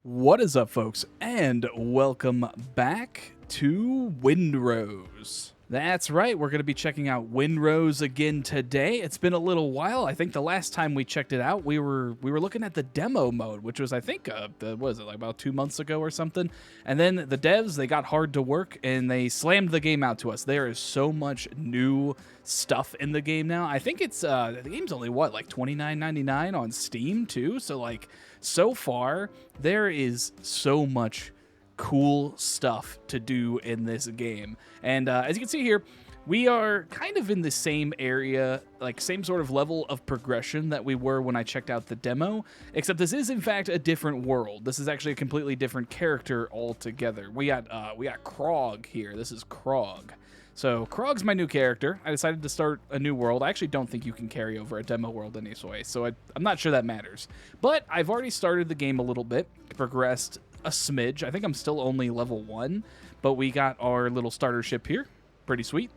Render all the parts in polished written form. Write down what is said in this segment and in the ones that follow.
What is up, folks, and welcome back to Windrose. That's right, we're going to be checking out Windrose again today. It's been a little while. I think the last time we checked it out, we were looking at the demo mode, which was, I think, what was it, like about 2 months ago or something? And then the devs, they got hard to work, and they slammed the game out to us. There is so much new stuff in the game now. I think it's, the game's only, what, like $29.99 on Steam, too? So, like, so far, there is so much cool stuff to do in this game. And as you can see here, we are kind of in the same area, like same sort of level of progression that we were when I checked out the demo, except this is in fact a different world. This is actually a completely different character altogether. We got Krog here. This is Krog. So Krog's my new character. I decided to start a new world. I actually don't think you can carry over a demo world anyway, so I'm not sure that matters. But I've already started the game a little bit, progressed a smidge. I think I'm still only level 1, but we got our little starter ship here. Pretty sweet.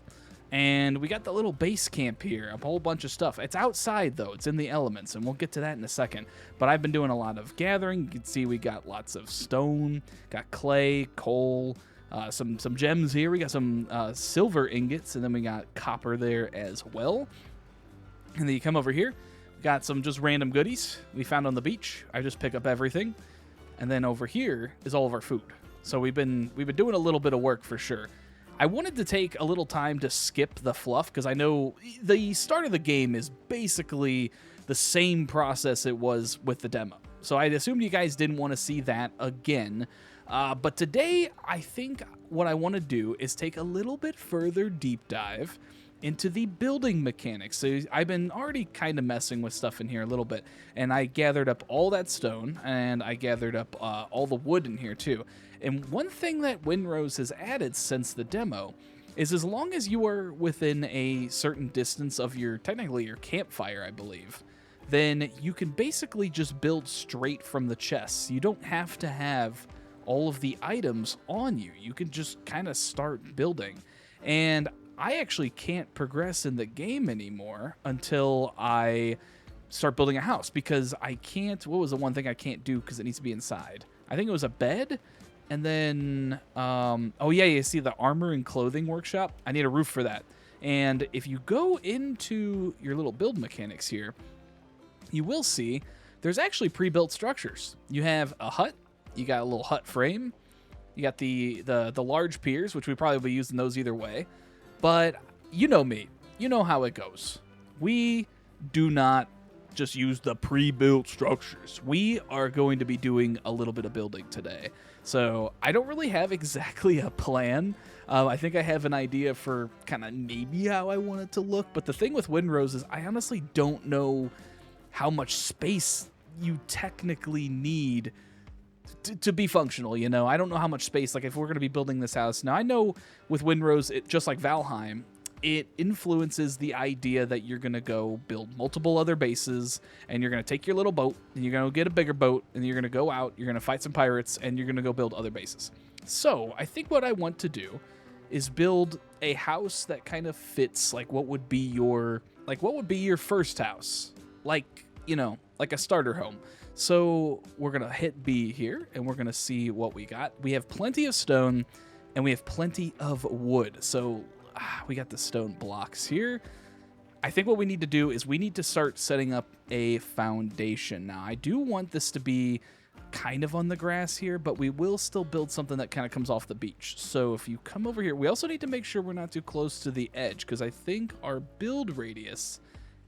And we got the little base camp here, a whole bunch of stuff. It's outside, though. It's in the elements, and we'll get to that in a second. But I've been doing a lot of gathering. You can see we got lots of stone, got clay, coal, some gems here. We got some silver ingots, and then we got copper there as well. And then you come over here, got some just random goodies we found on the beach. I just pick up everything. And then over here is all of our food. So we've been doing a little bit of work for sure. I wanted to take a little time to skip the fluff because I know the start of the game is basically the same process it was with the demo. So I assumed you guys didn't want to see that again. But today, I think what I want to do is take a little bit further deep dive into the building mechanics. So I've been already kind of messing with stuff in here a little bit, and I gathered up all that stone, and I gathered up all the wood in here too. And one thing that Windrose has added since the demo is as long as you are within a certain distance of technically your campfire, I believe, then you can basically just build straight from the chests. You don't have to have all of the items on you. You can just kind of start building. And I actually can't progress in the game anymore until I start building a house because I can't. What was the one thing I can't do because it needs to be inside? I think it was a bed. And then, oh yeah, you see the armor and clothing workshop? I need a roof for that. And if you go into your little build mechanics here, you will see there's actually pre-built structures. You have a hut. You got a little hut frame. You got the large piers, which we probably be using those either way. But you know me. You know how it goes. We do not just use the pre-built structures. We are going to be doing a little bit of building today. So I don't really have exactly a plan. I think I have an idea for kind of maybe how I want it to look. But the thing with Windrose is I honestly don't know how much space you technically need to be functional, you know. I don't know how much space, like if we're going to be building this house. Now, I know with Windrose, just like Valheim, it influences the idea that you're going to go build multiple other bases, and you're going to take your little boat, and you're going to get a bigger boat, and you're going to go out, you're going to fight some pirates, and you're going to go build other bases. So I think what I want to do is build a house that kind of fits like what would be your first house, like, you know, like a starter home. So we're going to hit B here, and we're going to see what we got. We have plenty of stone, and we have plenty of wood. So we got the stone blocks here. I think what we need to do is we need to start setting up a foundation. Now, I do want this to be kind of on the grass here, but we will still build something that kind of comes off the beach. So if you come over here, we also need to make sure we're not too close to the edge, because I think our build radius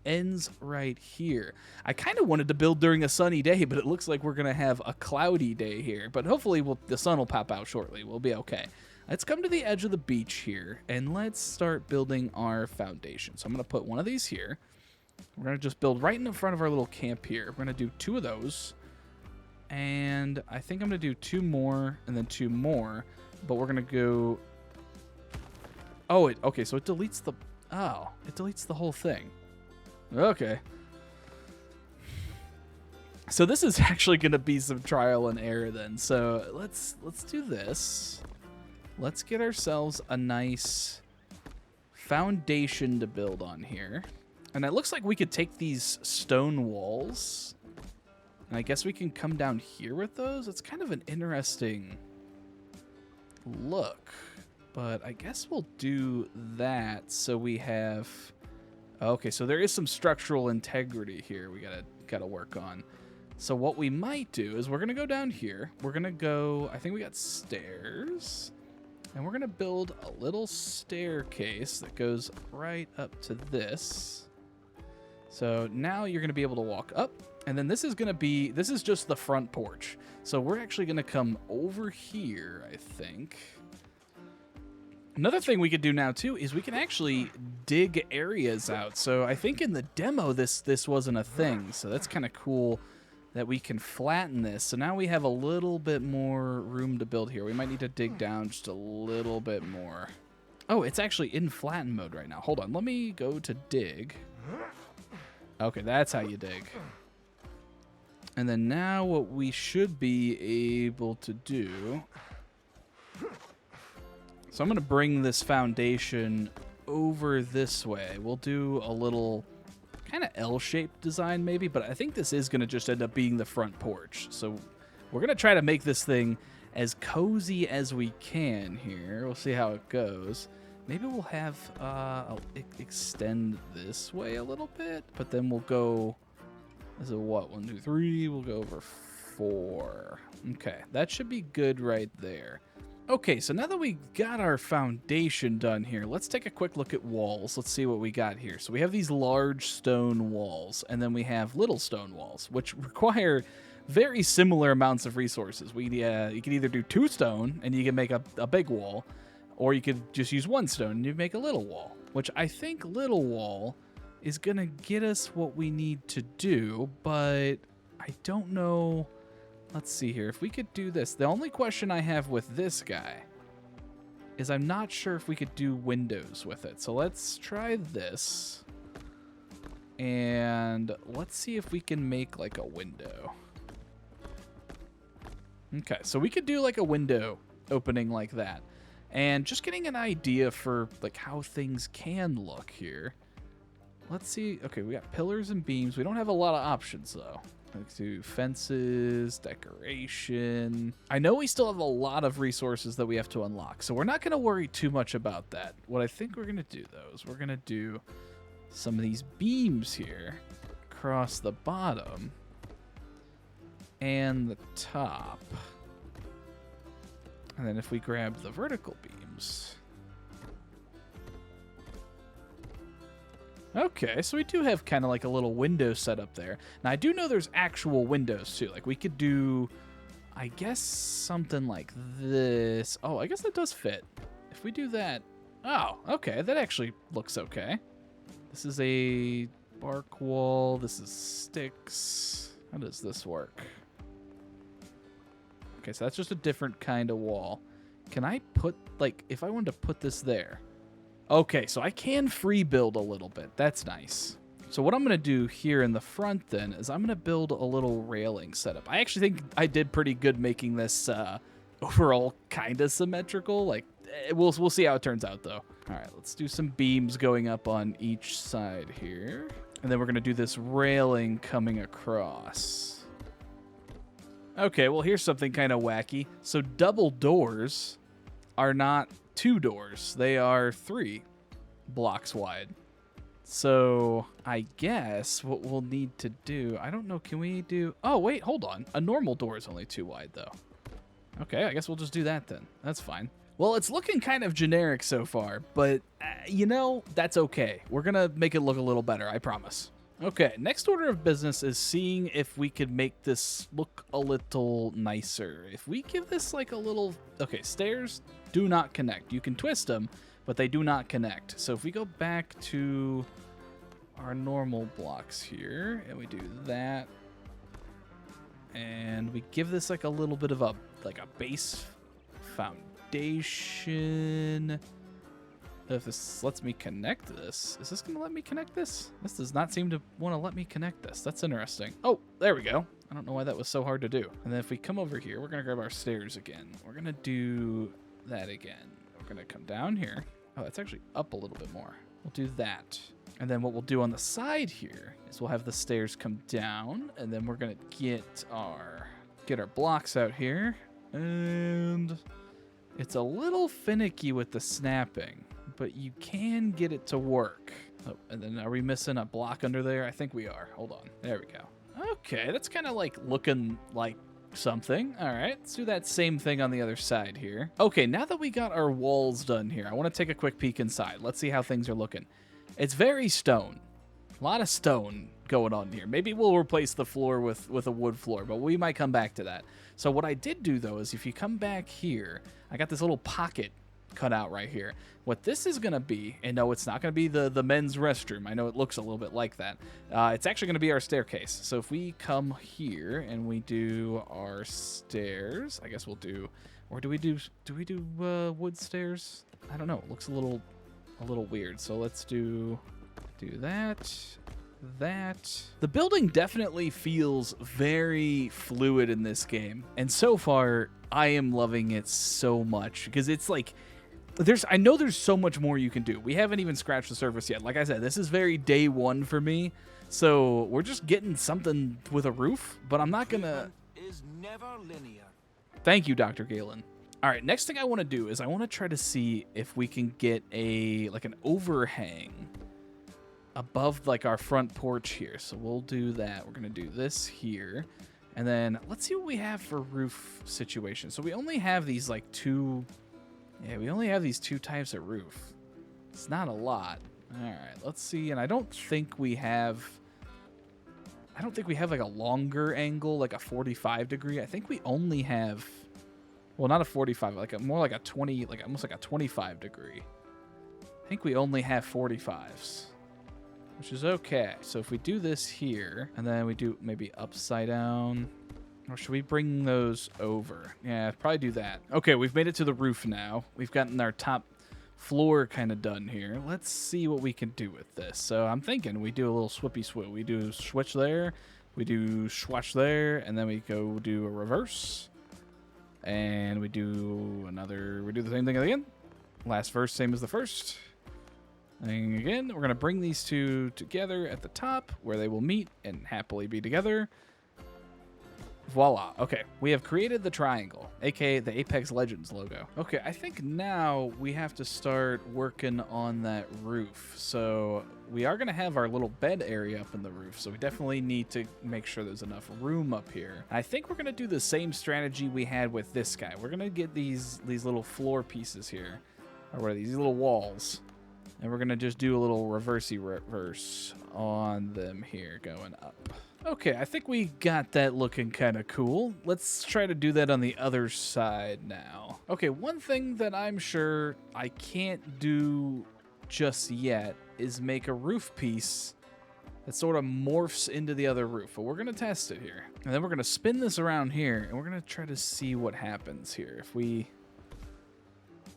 ends right here. I kind of wanted to build during a sunny day, but it looks like we're going to have a cloudy day here. But hopefully the sun will pop out shortly. We'll be okay. Let's come to the edge of the beach here, and let's start building our foundation. So I'm going to put one of these here. We're going to just build right in the front of our little camp here. We're going to do 2 of those. And I think I'm going to do 2 more and then 2 more. But we're going to go... Oh, okay, so it deletes the... Oh, it deletes the whole thing. Okay. So this is actually going to be some trial and error then. So let's do this. Let's get ourselves a nice foundation to build on here. And it looks like we could take these stone walls And I guess we can come down here with those. It's kind of an interesting look. But I guess we'll do that so we have... Okay, so there is some structural integrity here we gotta work on. So what we might do is we're going to go down here. We're going to go... I think we got stairs. And we're going to build a little staircase that goes right up to this. So now you're going to be able to walk up. And then this is going to be... This is just the front porch. So we're actually going to come over here, I think. Another thing we could do now, too, is we can actually dig areas out. So I think in the demo, this wasn't a thing. So that's kind of cool that we can flatten this. So now we have a little bit more room to build here. We might need to dig down just a little bit more. Oh, it's actually in flatten mode right now. Hold on. Let me go to dig. Okay, that's how you dig. And then now what we should be able to do... So I'm going to bring this foundation over this way. We'll do a little kind of L-shaped design maybe, but I think this is going to just end up being the front porch. So we're going to try to make this thing as cozy as we can here. We'll see how it goes. Maybe we'll have, I'll extend this way a little bit, but then we'll go, this is what, 1, 2, 3, we'll go over 4. Okay, that should be good right there. Okay, so now that we got our foundation done here, let's take a quick look at walls. Let's see what we got here. So we have these large stone walls, and then we have little stone walls, which require very similar amounts of resources. You can either do 2 stone, and you can make a big wall, or you could just use 1 stone, and you make a little wall, which I think little wall is going to get us what we need to do, but I don't know... Let's see here. If we could do this, the only question I have with this guy is I'm not sure if we could do windows with it. So let's try this. And let's see if we can make like a window. Okay, so we could do like a window opening like that. And just getting an idea for like how things can look here. Let's see. Okay, we got pillars and beams. We don't have a lot of options though. Let's do fences, decoration. I know we still have a lot of resources that we have to unlock, so we're not going to worry too much about that. What I think we're going to do, though, is we're going to do some of these beams here across the bottom and the top. And then if we grab the vertical beams... Okay, so we do have kind of like a little window set up there. Now, I do know there's actual windows, too. Like, we could do, I guess, something like this. Oh, I guess that does fit. If we do that... Oh, okay, that actually looks okay. This is a bark wall. This is sticks. How does this work? Okay, so that's just a different kind of wall. Can I put, like, if I wanted to put this there... Okay, so I can free build a little bit. That's nice. So what I'm going to do here in the front then is I'm going to build a little railing setup. I actually think I did pretty good making this overall kind of symmetrical. Like, we'll see how it turns out though. All right, let's do some beams going up on each side here. And then we're going to do this railing coming across. Okay, well here's something kind of wacky. So double doors are not 2 doors. They are 3 blocks wide. So I guess what we'll need to do, I don't know, can we do... Oh, wait, hold on. A normal door is only 2 wide, though. Okay, I guess we'll just do that then. That's fine. Well, it's looking kind of generic so far, but, you know, that's okay. We're going to make it look a little better, I promise. Okay, next order of business is seeing if we could make this look a little nicer. If we give this like a little... Okay, stairs do not connect. You can twist them, but they do not connect. So if we go back to our normal blocks here, and we do that, and we give this like a little bit of a base foundation. If this lets me connect this, is this going to let me connect this? This does not seem to want to let me connect this. That's interesting. Oh, there we go. I don't know why that was so hard to do. And then if we come over here, we're going to grab our stairs again. We're going to do that again. We're going to come down here. Oh, that's actually up a little bit more. We'll do that. And then what we'll do on the side here is we'll have the stairs come down, and then we're gonna get our blocks out here. And it's a little finicky with the snapping, but you can get it to work. Oh, and then are we missing a block under there? I think we are. Hold on. There we go. Okay, that's kind of like looking like something. All right, let's do that same thing on the other side here. Okay, now that we got our walls done here, I want to take a quick peek inside. Let's see how things are looking. It's very stone. A lot of stone going on here. Maybe we'll replace the floor with a wood floor, but we might come back to that. So what I did do, though, is if you come back here, I got this little pocket cut out right here. What this is going to be, and no, it's not going to be the men's restroom. I know it looks a little bit like that. It's actually going to be our staircase. So if we come here and we do our stairs, I guess we'll do, or do we do wood stairs? I don't know. It looks a little weird. So let's do that. The building definitely feels very fluid in this game, and so far I am loving it so much because it's like I know there's so much more you can do. We haven't even scratched the surface yet. Like I said, this is very day one for me, so we're just getting something with a roof, but I'm not gonna is never linear. Thank you, Dr. Galen. All right, next thing I want to do is I want to try to see if we can get an overhang above like our front porch here. So we'll do that. We're gonna do this here, and then let's see what we have for roof situation. So we only have these like two. Yeah, we only have these two types of roof. It's not a lot. All right, let's see. And I don't think we have like a longer angle, like a 45 degree. I think we only have, well, not a 45, more like a 20, like almost like a 25 degree. I think we only have 45s, which is okay. So if we do this here, and then we do maybe upside down, or should we bring those over? Yeah, probably do that. Okay, we've made it to the roof now. We've gotten our top floor kind of done here. Let's see what we can do with this. So I'm thinking we do a little swippy swip. We do switch there, we do swatch there, and then we go do a reverse. And we do the same thing again. Last verse, same as the first. And again, we're going to bring these two together at the top where they will meet and happily be together. Voila. Okay, we have created the triangle, aka the Apex Legends logo. Okay, I think now we have to start working on that roof. So we are going to have our little bed area up in the roof, so we definitely need to make sure there's enough room up here. I think we're going to do the same strategy we had with this guy. We're going to get these little floor pieces here, or what are these little walls, and we're going to just do a little reverse on them here going up. Okay, I think we got that looking kind of cool. Let's try to do that on the other side now. Okay, one thing that I'm sure I can't do just yet is make a roof piece that sort of morphs into the other roof. But we're going to test it here. And then we're going to spin this around here, and we're going to try to see what happens here.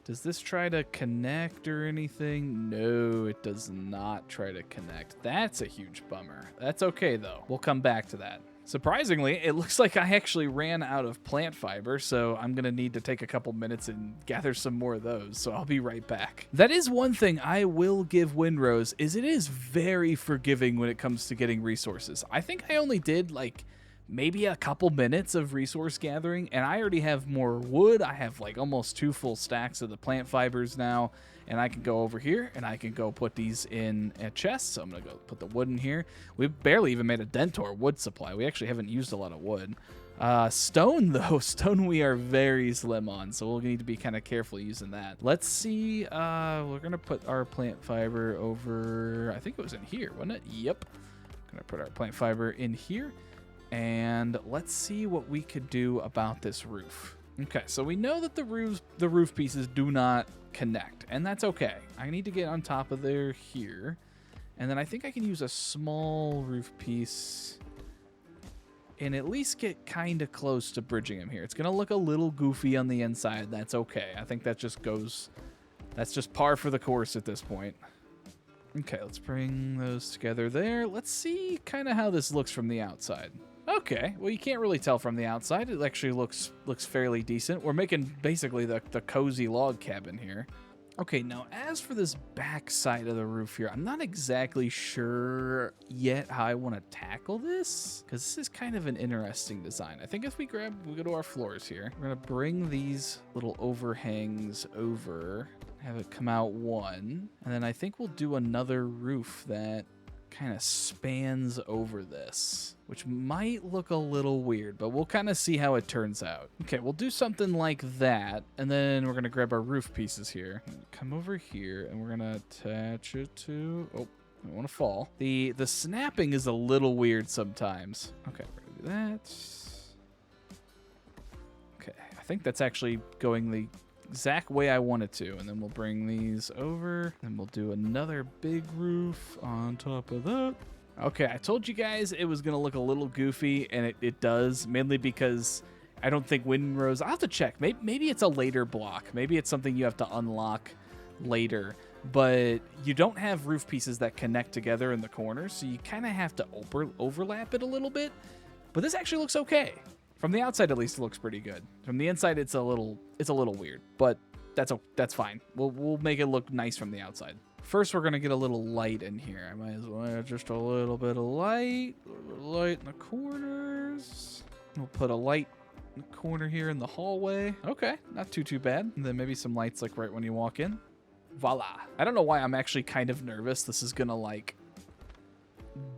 Does this try to connect or anything? No, it does not try to connect. That's a huge bummer. That's okay, though. We'll come back to that. Surprisingly, it looks like I actually ran out of plant fiber, so I'm going to need to take a couple minutes and gather some more of those, so I'll be right back. That is one thing I will give Windrose, is it is very forgiving when it comes to getting resources. I think I only did, like, maybe a couple minutes of resource gathering, and I already have more wood. I have like almost 2 full stacks of the plant fibers now, and I can go over here and I can go put these in a chest. So I'm gonna go put the wood in here. We barely even made a dent to our wood supply. We actually haven't used a lot of wood. Stone though, stone we are very slim on, so we'll need to be kind of careful using that. Let's see, we're gonna put our plant fiber over, I think it was in here, wasn't it? Yep. Gonna put our plant fiber in here. And let's see what we could do about this roof. Okay, so we know that the roof pieces do not connect, and that's okay. I need to get on top of there here, and then I think I can use a small roof piece and at least get kind of close to bridging them here. It's gonna look a little goofy on the inside. That's okay. I think that's just par for the course at this point. Okay, let's bring those together there. Let's see kind of how this looks from the outside. Okay, well, you can't really tell from the outside. It actually looks fairly decent. We're making basically the cozy log cabin here. Okay, now as for this back side of the roof here, I'm not exactly sure yet how I want to tackle this, because this is kind of an interesting design. I think if we go to our floors here, we're going to bring these little overhangs over, have it come out one, and then I think we'll do another roof that kind of spans over this, which might look a little weird, but we'll kind of see how it turns out. Okay, we'll do something like that, and then we're gonna grab our roof pieces here, come over here, and we're gonna attach it to, oh, I don't want to fall. The snapping is a little weird sometimes. Okay, we're gonna do that. Okay, I think that's actually going the exact way I want it to, and then we'll bring these over, and we'll do another big roof on top of that. Okay, I told you guys it was gonna look a little goofy, and it does, mainly because I don't think Windrose, I'll have to check, maybe it's a later block, maybe it's something you have to unlock later, but you don't have roof pieces that connect together in the corners, so you kind of have to overlap it a little bit, but this actually looks okay. From the outside, at least, it looks pretty good. From the inside, it's a little weird, but that's fine. We'll make it look nice from the outside. First, we're gonna get a little light in here. I might as well add just a little bit of light, in the corners. We'll put a light in the corner here in the hallway. Okay, not too bad. And then maybe some lights like right when you walk in. Voila. I don't know why I'm actually kind of nervous. This is gonna like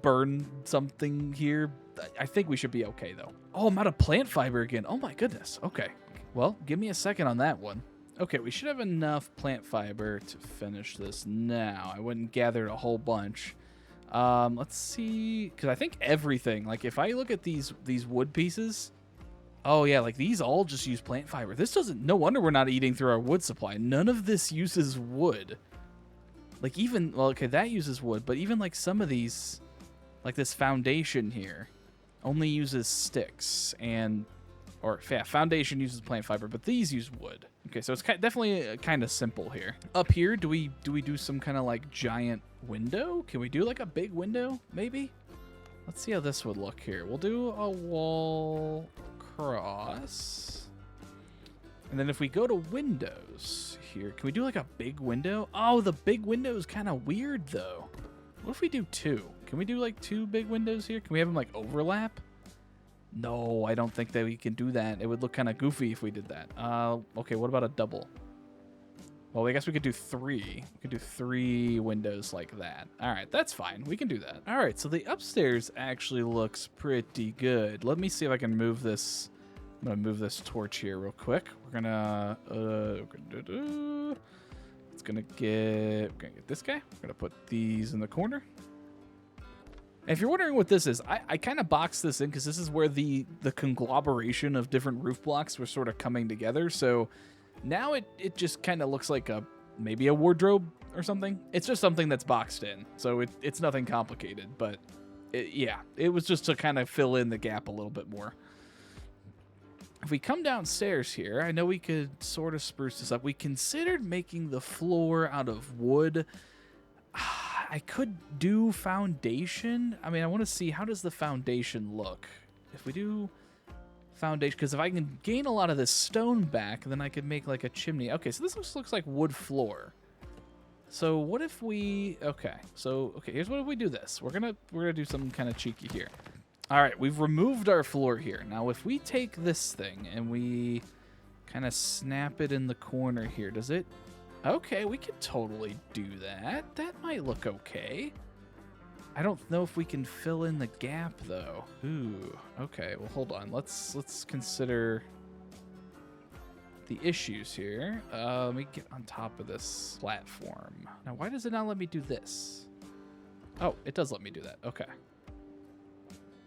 burn something here. I think we should be okay, though. Oh, I'm out of plant fiber again. Oh, my goodness. Okay. Well, give me a second on that one. Okay, we should have enough plant fiber to finish this now. I went and gathered a whole bunch. Let's see. Because I think everything, like if I look at these wood pieces, oh, yeah, like these all just use plant fiber. This doesn't, no wonder we're not eating through our wood supply. None of this uses wood. Like even, well, okay, that uses wood, but even like some of these, like this foundation here, only uses sticks, foundation uses plant fiber, but these use wood. Okay, so it's definitely kind of simple here. Up here, do we do some kind of like giant window? Can we do like a big window, maybe? Let's see how this would look here. We'll do a wall across. And then if we go to windows here, can we do like a big window? Oh, the big window is kind of weird though. What if we do two? Can we do like two big windows here? Can we have them like overlap? No, I don't think that we can do that. It would look kind of goofy if we did that. Okay, what about a double? Well, I guess we could do three. We could do 3 windows like that. All right, that's fine. We can do that. All right, so the upstairs actually looks pretty good. Let me see if I can move this. I'm gonna move this torch here real quick. We're gonna get this guy. We're gonna put these in the corner. And if you're wondering what this is, I kind of boxed this in because this is where the conglomeration of different roof blocks were sort of coming together. So now it just kind of looks like maybe a wardrobe or something. It's just something that's boxed in. So it's nothing complicated, but it was just to kind of fill in the gap a little bit more. If we come downstairs here, I know we could sort of spruce this up. We considered making the floor out of wood. I could do foundation. I mean, I want to see how does the foundation look. If we do foundation, because if I can gain a lot of this stone back, then I could make like a chimney. Okay, so this looks like wood floor. So what if we? Okay, here's what if we do this. We're gonna do something kind of cheeky here. All right, we've removed our floor here. Now, if we take this thing and we kind of snap it in the corner here, does it? Okay, we could totally do that. That might look okay. I don't know if we can fill in the gap though. Ooh, okay. Well, hold on. Let's consider the issues here. Let me get on top of this platform. Now, why does it not let me do this? Oh, it does let me do that. Okay.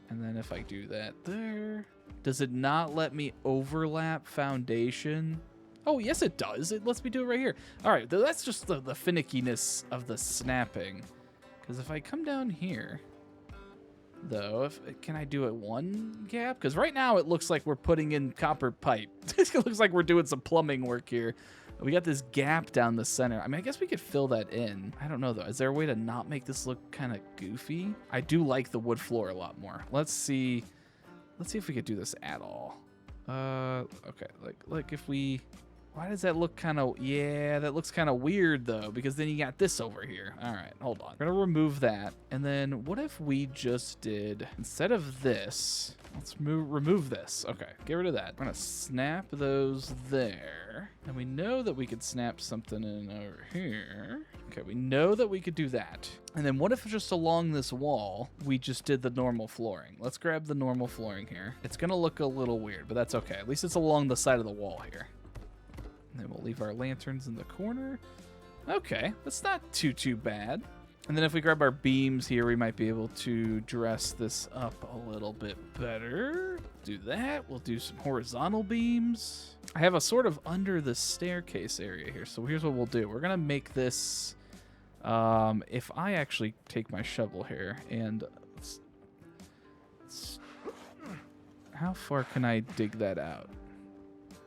And then if I do that there, does it not let me overlap foundation? Oh, yes, it does. It lets me do it right here. All right, that's just the finickiness of the snapping. Because if I come down here, though, can I do it one gap? Because right now it looks like we're putting in copper pipe. It looks like we're doing some plumbing work here. We got this gap down the center. I mean, I guess we could fill that in. I don't know, though. Is there a way to not make this look kind of goofy? I do like the wood floor a lot more. Let's see if we could do this at all. Okay, like if we Why does that look kind of, yeah, that looks kind of weird though, because then you got this over here. All right, hold on. We're gonna remove that. And then what if we just did, instead of this, let's remove this. Okay, get rid of that. We're gonna snap those there. And we know that we could snap something in over here. Okay, we know that we could do that. And then what if just along this wall, we just did the normal flooring? Let's grab the normal flooring here. It's gonna look a little weird, but that's okay. At least it's along the side of the wall here. And then we'll leave our lanterns in the corner. Okay, that's not too bad. And then if we grab our beams here, we might be able to dress this up a little bit better. Do that. We'll do some horizontal beams. I have a sort of under the staircase area here. So here's what we'll do. We're going to make this, if I actually take my shovel here and how far can I dig that out?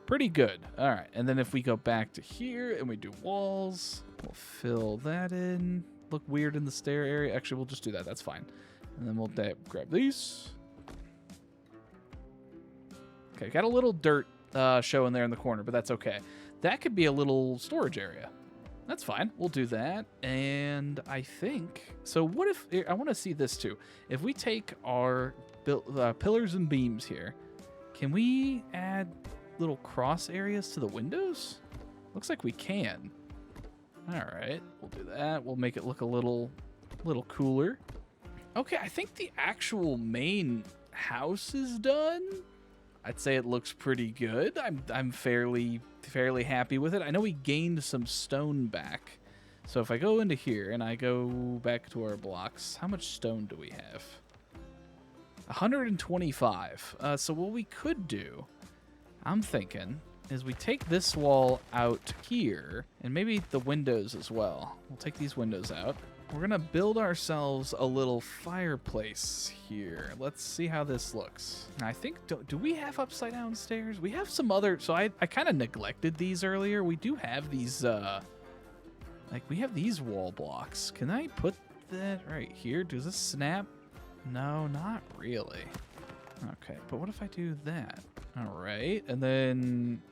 Pretty good. All right. And then if we go back to here and we do walls, we'll fill that in. Look weird in the stair area. Actually, we'll just do that. That's fine. And then we'll grab these. Okay, got a little dirt showing there in the corner, but that's okay. That could be a little storage area. That's fine. We'll do that. And I think, so what if, I want to see this too. If we take our pillars and beams here, can we add little cross areas to the windows? Looks like we can. All right, we'll do that. We'll make it look a little cooler. Okay, I think the actual main house is done. I'd say it looks pretty good. I'm fairly happy with it. I know we gained some stone back. So if I go into here and I go back to our blocks, how much stone do we have? 125. So what we could do, I'm thinking, is we take this wall out here and maybe the windows as well. We'll take these windows out. We're gonna build ourselves a little fireplace here. Let's see how this looks. I think, do we have upside down stairs? We have some other, so I kind of neglected these earlier. We do have these, like we have these wall blocks. Can I put that right here? Does this snap? No, not really. Okay, but what if I do that? All right, and then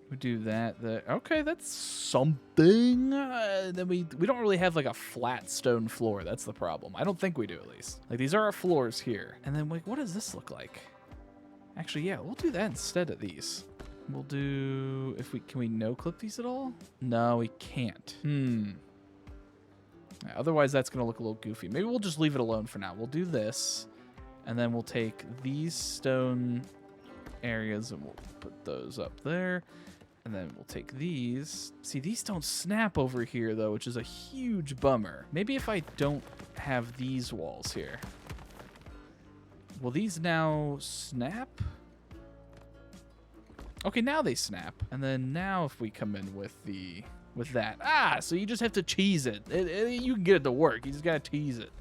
we do that. Okay, that's something. Then we don't really have like a flat stone floor. That's the problem. I don't think we do, at least. Like these are our floors here. And then like, what does this look like? Actually, yeah, we'll do that instead of these. We'll do, can we no clip these at all? No, we can't. Yeah, otherwise that's gonna look a little goofy. Maybe we'll just leave it alone for now. We'll do this, and then we'll take these stone areas and we'll put those up there. And then we'll take these. See, these don't snap over here, though, which is a huge bummer. Maybe if I don't have these walls here. Will these now snap? Okay, now they snap. And then now if we come in with that. So you just have to cheese it. You can get it to work. You just got to tease it.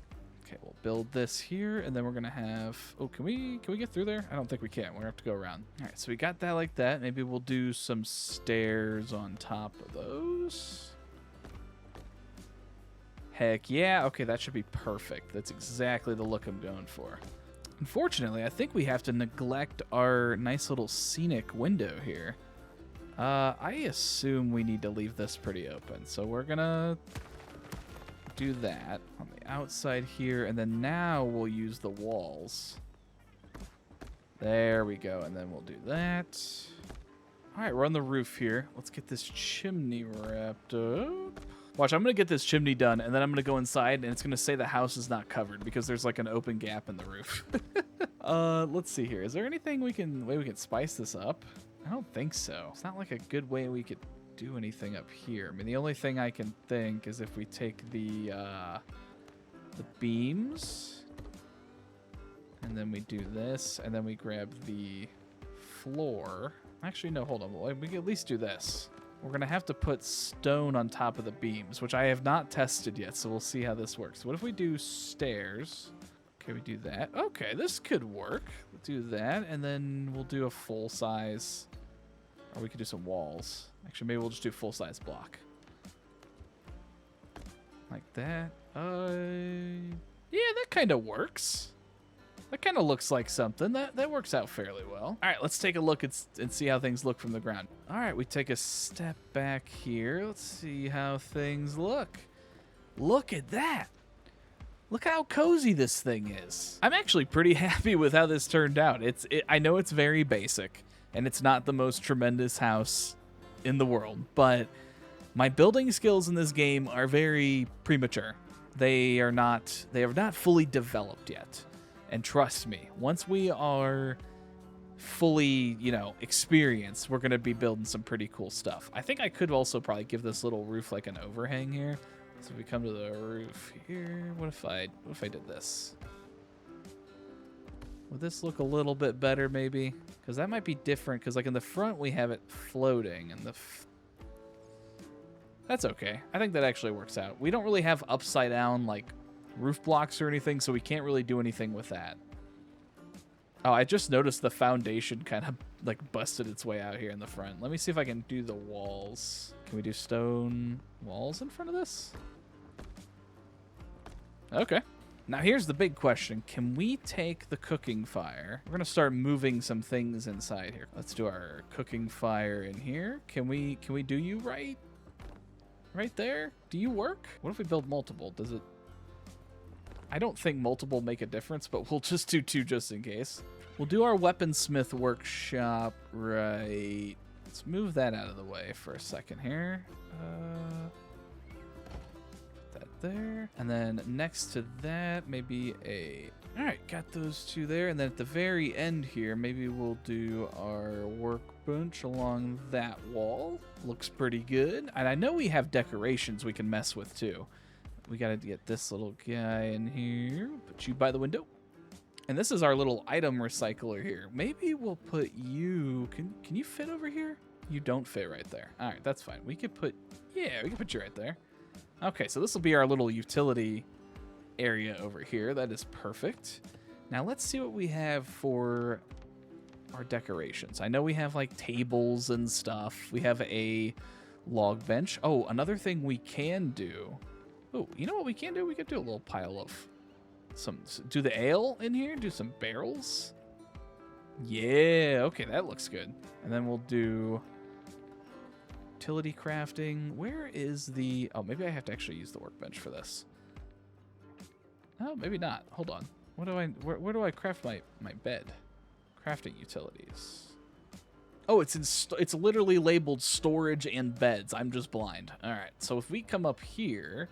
Okay, we'll build this here, and then we're gonna have. Oh, can we get through there? I don't think we can. We're gonna have to go around. All right, so we got that like that. Maybe we'll do some stairs on top of those. Heck yeah. Okay, that should be perfect. That's exactly the look I'm going for. Unfortunately, I think we have to neglect our nice little scenic window here. I assume we need to leave this pretty open, so we're gonna do that on the outside here, and then now we'll use the walls. There we go, and then we'll do that. All right, we're on the roof here. Let's get this chimney wrapped up. Watch, I'm gonna get this chimney done, and then I'm gonna go inside, and it's gonna say the house is not covered because there's like an open gap in the roof. Let's see here. Is there anything way we can spice this up? I don't think so. It's not like a good way we could do anything up here. I mean, the only thing I can think is if we take the beams, and then we do this, and then we grab the floor. Actually, no, hold on. We can at least do this. We're gonna have to put stone on top of the beams, which I have not tested yet, so we'll see how this works. What if we do stairs? Okay, we do that. Okay, this could work. We'll do that, and then we'll do a full size, or we could do some walls. Actually, maybe we'll just do full size block. Like that. Yeah, that kind of works. That kind of looks like something. That works out fairly well. All right, let's take a look and see how things look from the ground. All right, we take a step back here. Let's see how things look. Look at that. Look how cozy this thing is. I'm actually pretty happy with how this turned out. I know it's very basic, and it's not the most tremendous house in the world, but my building skills in this game are very premature. They are not fully developed yet. And trust me, once we are fully, experienced, we're going to be building some pretty cool stuff. I think I could also probably give this little roof like an overhang here. So if we come to the roof here, what if I did this? Would this look a little bit better maybe? Because that might be different, because like in the front we have it floating, and that's okay. I think that actually works out. We don't really have upside down like roof blocks or anything, so we can't really do anything with that. Oh, I just noticed the foundation kind of like busted its way out here in the front. Let me see if I can do the walls. Can we do stone walls in front of this? Okay. Now here's the big question. Can we take the cooking fire? We're going to start moving some things inside here. Let's do our cooking fire in here. Can we do you right there? Do you work? What if we build multiple? Does it... I don't think multiple make a difference, but we'll just do 2 just in case. We'll do our weaponsmith workshop right. Let's move that out of the way for a second here. Put that there. And then next to that, maybe a... All right, got those 2 there. And then at the very end here, maybe we'll do our workbench along that wall. Looks pretty good. And I know we have decorations we can mess with too. We got to get this little guy in here. Put you by the window. And this is our little item recycler here. Maybe we'll put you... Can you fit over here? You don't fit right there. All right, that's fine. We could put... Yeah, we can put you right there. Okay, so this will be our little utility area over here. That is perfect. Now let's see what we have for our decorations. I know we have like tables and stuff. We have a log bench. Oh, another thing we can do... Oh, you know what we can do? We could do a little pile of do the ale in here, do some barrels. Yeah, okay, that looks good. And then we'll do utility crafting. Where is the... Oh, maybe I have to actually use the workbench for this. Oh, maybe not. Hold on. Where do I craft my bed? Crafting utilities. Oh, it's literally labeled storage and beds. I'm just blind. All right, so if we come up here...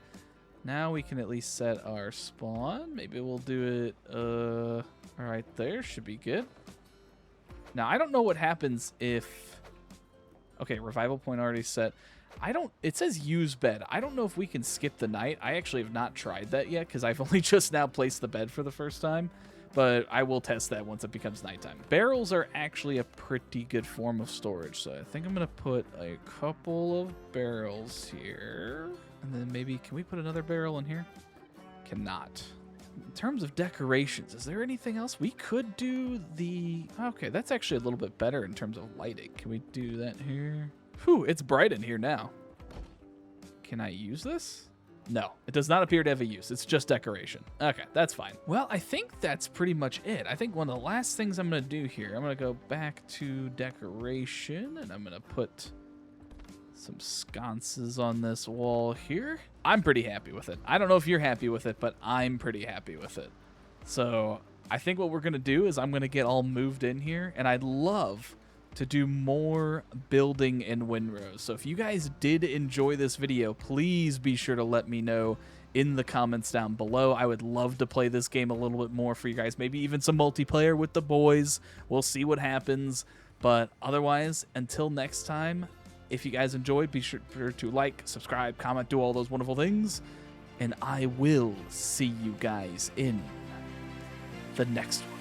Now we can at least set our spawn. Maybe we'll do it right there. Should be good. Now, I don't know what happens if... Okay, revival point already set. It says use bed. I don't know if we can skip the night. I actually have not tried that yet because I've only just now placed the bed for the first time. But I will test that once it becomes nighttime. Barrels are actually a pretty good form of storage. So I think I'm going to put a couple of barrels here. And then maybe, can we put another barrel in here? Cannot. In terms of decorations, is there anything else? We could do the... Okay, that's actually a little bit better in terms of lighting. Can we do that here? Whew, it's bright in here now. Can I use this? No, it does not appear to have a use. It's just decoration. Okay, that's fine. Well, I think that's pretty much it. I think one of the last things I'm going to do here, I'm going to go back to decoration, and I'm going to put... some sconces on this wall here. I'm pretty happy with it. I don't know if you're happy with it, but I'm pretty happy with it. So I think what we're going to do is I'm going to get all moved in here, and I'd love to do more building in Windrose. So if you guys did enjoy this video, please be sure to let me know in the comments down below. I would love to play this game a little bit more for you guys. Maybe even some multiplayer with the boys. We'll see what happens. But otherwise, until next time, if you guys enjoyed, be sure to like, subscribe, comment, do all those wonderful things. And I will see you guys in the next one.